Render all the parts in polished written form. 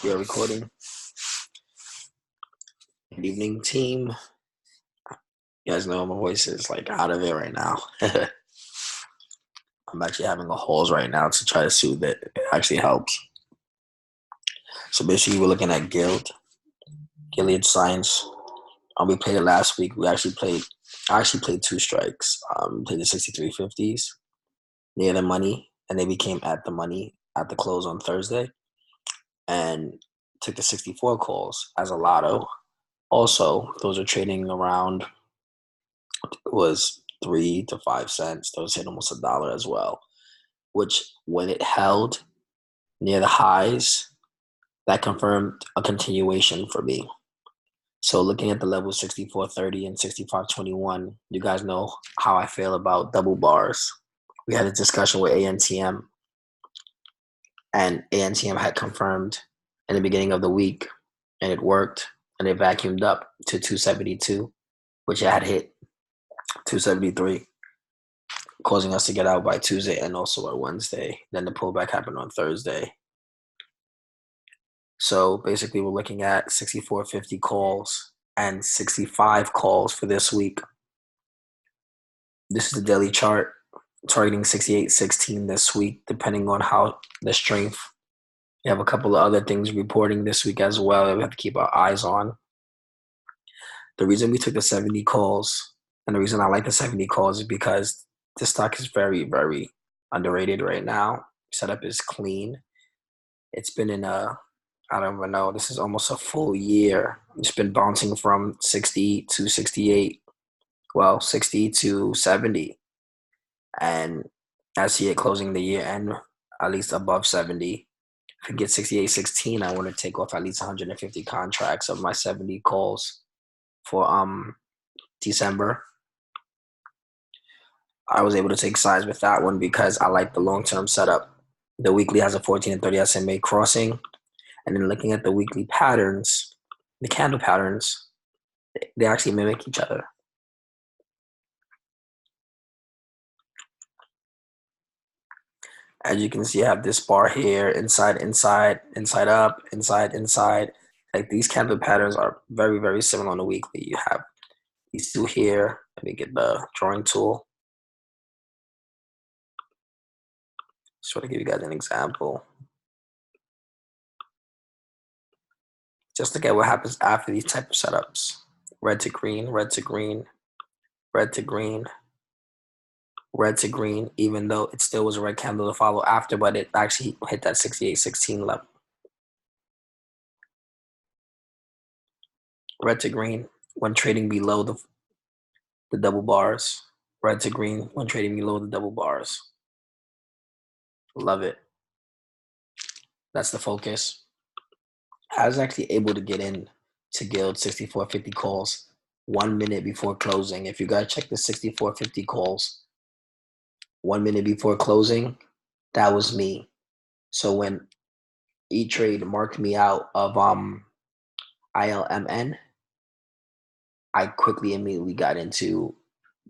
We are recording. Good evening, team. You guys know my voice is like out of it right now. I'm actually having a halls right now to try to soothe it. It actually helps. So basically, we're looking at Gilead Science. We played it last week. I actually played two strikes. Played the 6350s near the money, and they became at the money at the close on Thursday, and took the 64 calls as a lotto. Also, those are trading around was 3 to 5 cents. Those hit almost $1 as well, which when it held near the highs, that confirmed a continuation for me. So looking at the level 64.30 and 65.21, you guys know how I feel about double bars. We had a discussion with ANTM, and ANTM had confirmed in the beginning of the week, and it worked, and it vacuumed up to 272, which it had hit 273, causing us to get out by Tuesday and also on Wednesday. Then the pullback happened on Thursday. So basically, we're looking at 64.50 calls and 65 calls for this week. This is the daily chart, targeting 68.16 this week, depending on how the strength. We have a couple of other things reporting this week as well that we have to keep our eyes on. The reason we took the 70 calls, and the reason I like the 70 calls, is because this stock is very, very underrated right now. Setup is clean. It's been in I don't even know, this is almost a full year. It's been bouncing from 60 to 68, well, 60 to 70. And I see it closing the year end at least above 70. If I get 68.16, I want to take off at least 150 contracts of my 70 calls for December. I was able to take sides with that one because I like the long-term setup. The weekly has a 14 and 30 SMA crossing. And then looking at the weekly patterns, the candle patterns, they actually mimic each other. As you can see, I have this bar here, inside, inside, inside up, inside, inside. Like these candle patterns are very, very similar on the weekly. You have these two here. Let me get the drawing tool. Just want to give you guys an example. Just look at what happens after these type of setups. Red to green, red to green, red to green, red to green, even though it still was a red candle to follow after, but it actually hit that 68.16 level. Red to green when trading below the double bars. Red to green when trading below the double bars. Love it. That's the focus. I was actually able to get in to GILD 64.50 calls 1 minute before closing. If you guys check the 64.50 calls 1 minute before closing, that was me. So when E-Trade marked me out of ILMN, I quickly immediately got into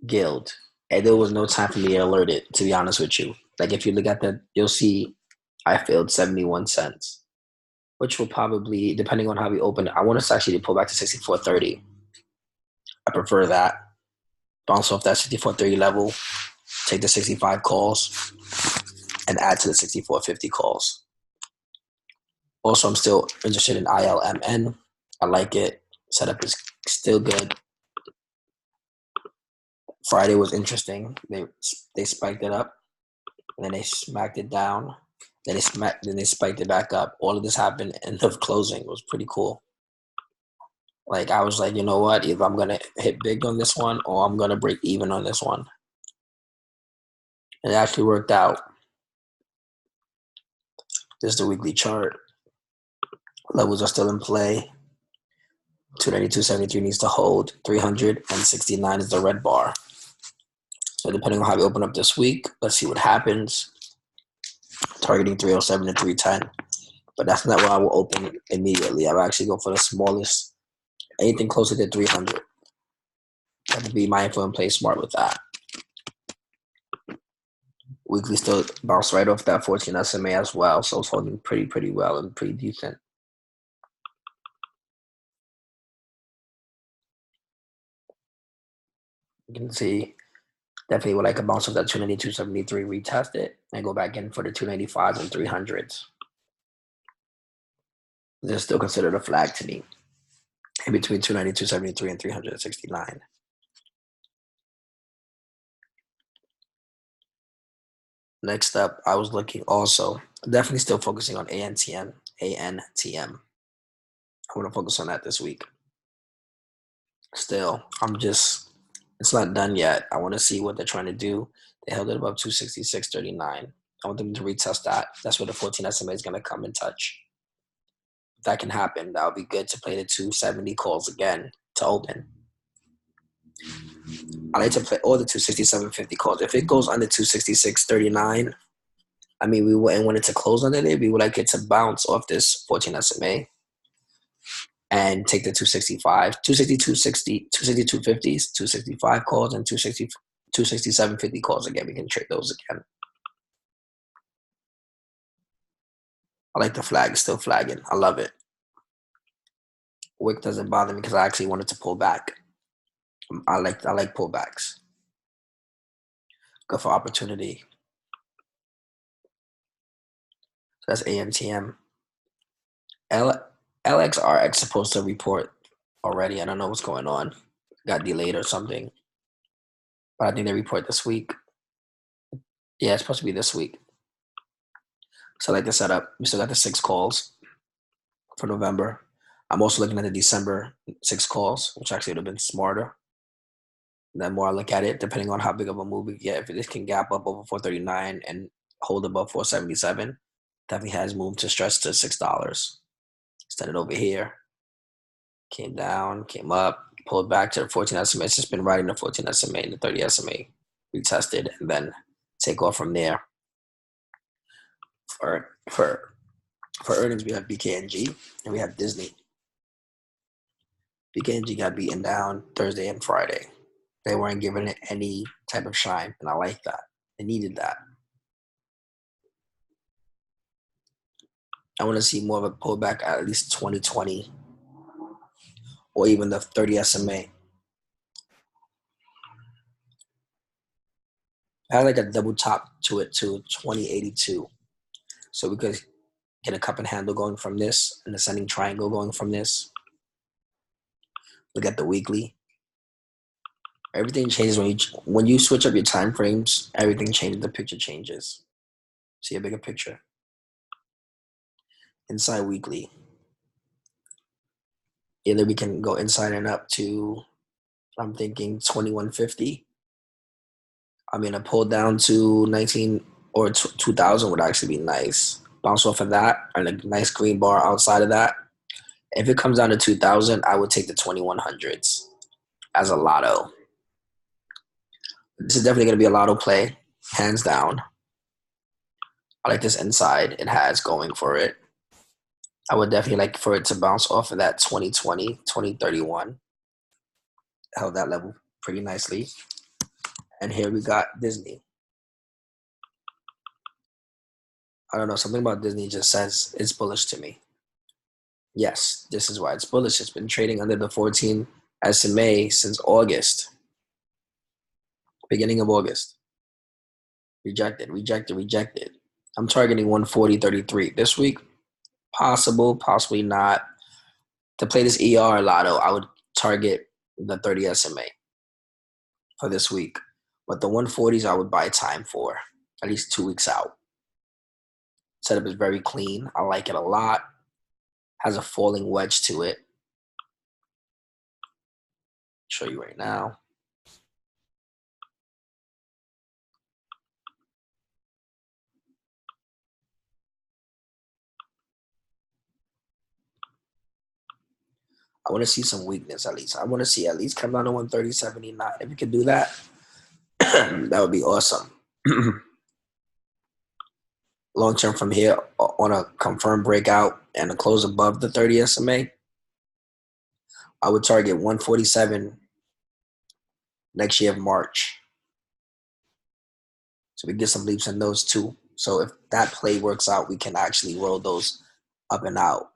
GILD. And there was no time for me to alert it, to be honest with you. Like if you look at that, you'll see I failed 71 cents, which will probably, depending on how we open it, I want us actually to pull back to 64.30. I prefer that. Bounce off that 64.30 level, take the 65 calls, and add to the 64.50 calls. Also, I'm still interested in ILMN. I like it. Setup is still good. Friday was interesting. They spiked it up, and then they smacked it down. Then they spiked it back up. All of this happened end of closing. It was pretty cool. Like I was like, you know what? Either I'm gonna hit big on this one, or I'm gonna break even on this one. And it actually worked out. This is the weekly chart. Levels are still in play. 292.73 needs to hold. 369 is the red bar. So depending on how we open up this week, let's see what happens. Targeting 307 to 310. But that's not where I will open immediately. I will actually go for the smallest, anything closer to 300. I have to be mindful and play smart with that. Weekly still bounced right off that 14 SMA as well. So it's holding pretty well and pretty decent. You can see definitely would like a bounce of that 292, 73, retest it, and go back in for the 295s and 300s. This is still considered a flag to me, in between 292, 73, and 369. Next up, I was looking also, definitely still focusing on ANTM. ANTM. I want to focus on that this week. Still, it's not done yet. I want to see what they're trying to do. They held it above 266.39. I want them to retest that. That's where the 14 SMA is going to come and touch. If that can happen, that would be good to play the 270 calls again to open. I like to play all the 267.50 calls. If it goes under 266.39, I mean, we wouldn't want it to close under it. We would like it to bounce off this 14 SMA and take the 265, 260, 260, 260, 250s, 265 calls, and 260, 267.50 calls again. We can trade those again. I like the flag. It's still flagging. I love it. Wick doesn't bother me because I actually wanted to pull back. I like pullbacks. Go for opportunity. So that's AMTM. LXRX supposed to report already. I don't know what's going on. Got delayed or something. But I think they report this week. Yeah, it's supposed to be this week. So I like the setup. We still got the 6 calls for November. I'm also looking at the December 6 calls, which actually would have been smarter. And the more I look at it, depending on how big of a move we get, if this can gap up over 439 and hold above 477, definitely has moved to stretch to $6. Started over here, came down, came up, pulled back to the 14 SMA. It's just been riding the 14 SMA and the 30 SMA, retested, and then take off from there. For earnings, we have BKNG and we have Disney. BKNG got beaten down Thursday and Friday. They weren't giving it any type of shine, and I like that. They needed that. I want to see more of a pullback at least 2020 or even the 30 SMA. I had like a double top to it to 2082. So we could get a cup and handle going from this, an ascending triangle going from this. Look at the weekly. Everything changes when you switch up your time frames. Everything changes. The picture changes. See a bigger picture. Inside weekly. Either we can go inside and up to, I'm thinking 2150. I mean, a pull down to 19 or 2000 would actually be nice. Bounce off of that, and a nice green bar outside of that. If it comes down to 2000, I would take the 2100s as a lotto. This is definitely going to be a lotto play, hands down. I like this inside it has going for it. I would definitely like for it to bounce off of that 2020, 2031. Held that level pretty nicely. And here we got Disney. I don't know, something about Disney just says it's bullish to me. Yes, this is why it's bullish. It's been trading under the 14 SMA since August. Beginning of August. Rejected, rejected, rejected. I'm targeting 140.33 this week. Possible, possibly not. To play this ER lotto, I would target the 30 SMA for this week. But the 140s I would buy time for, at least 2 weeks out. Setup is very clean. I like it a lot. Has a falling wedge to it. Show you right now. I want to see some weakness at least. I want to see at least come down to 130.79. If you could do that, that would be awesome. Long term from here on a confirmed breakout and a close above the 30 SMA, I would target 147 next year of March. So we get some leaps in those too. So if that play works out, we can actually roll those up and out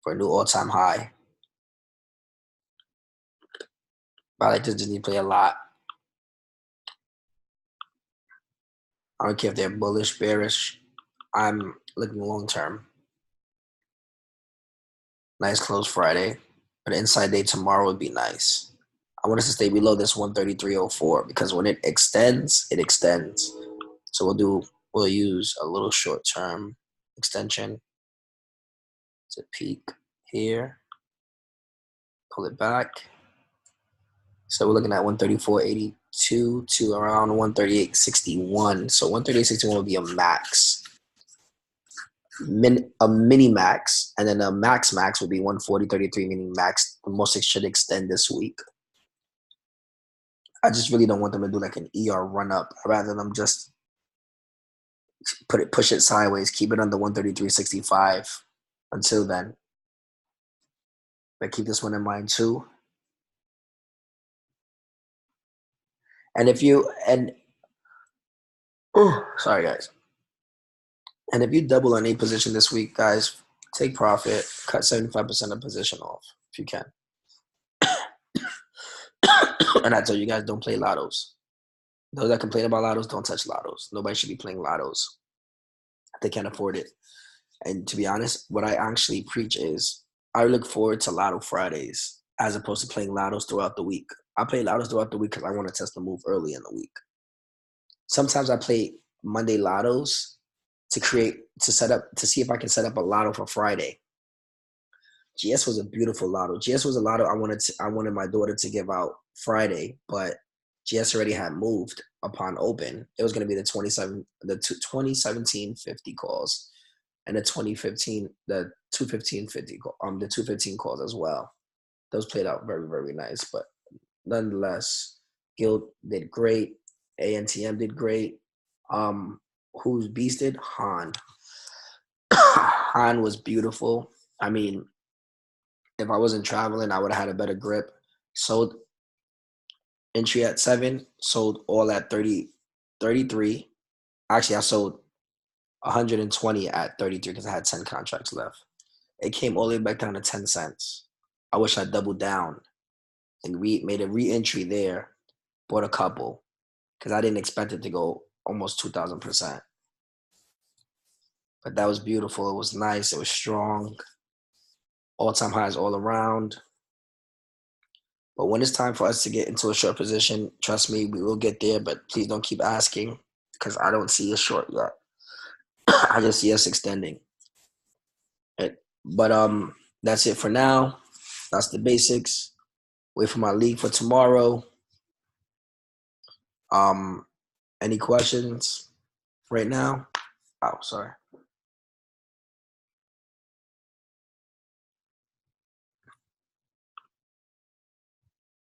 for a new all-time high. But I like this Disney play a lot. I don't care if they're bullish, bearish. I'm looking long term. Nice close Friday. But inside day tomorrow would be nice. I want us to stay below this 133.04 because when it extends, it extends. So we'll use a little short term extension to peak here, pull it back. So we're looking at 134.82 to around 138.61. So 138.61 will be a max, a mini max, and then a max would be 140.33, meaning max. The most it should extend this week. I just really don't want them to do like an ER run up. Rather them just push it sideways, keep it under 133.65 until then. But keep this one in mind too. And if you sorry guys. And if you double on a position this week, guys, take profit, cut 75% of position off if you can. And I tell you guys, don't play lottos. Those that complain about lottos, don't touch lottos. Nobody should be playing lottos. They can't afford it. And to be honest, what I actually preach is I look forward to Lotto Fridays as opposed to playing lottos throughout the week. I play lottos throughout the week because I want to test the move early in the week. Sometimes I play Monday lottos to set up to see if I can set up a lotto for Friday. GS was a beautiful lotto. GS was a lotto I wanted my daughter to give out Friday, but GS already had moved upon open. It was going to be the 2017 50 calls and the 2015 the 215 50 the 215 calls as well. Those played out very, very nice, but nonetheless, GILD did great. ANTM did great. Who's beasted? Han. Han was beautiful. I mean, if I wasn't traveling, I would have had a better grip. Sold entry at 7, sold all at 33. Actually, I sold 120 at 33 because I had 10 contracts left. It came all the way back down to 10 cents. I wish I doubled down and made a re-entry there, bought a couple because I didn't expect it to go almost 2,000%. But that was beautiful. It was nice. It was strong. All-time highs all around. But when it's time for us to get into a short position, trust me, we will get there. But please don't keep asking because I don't see a short yet. I just see us extending. But that's it for now. That's the basics. Wait for my league for tomorrow. Any questions right now? Oh, sorry.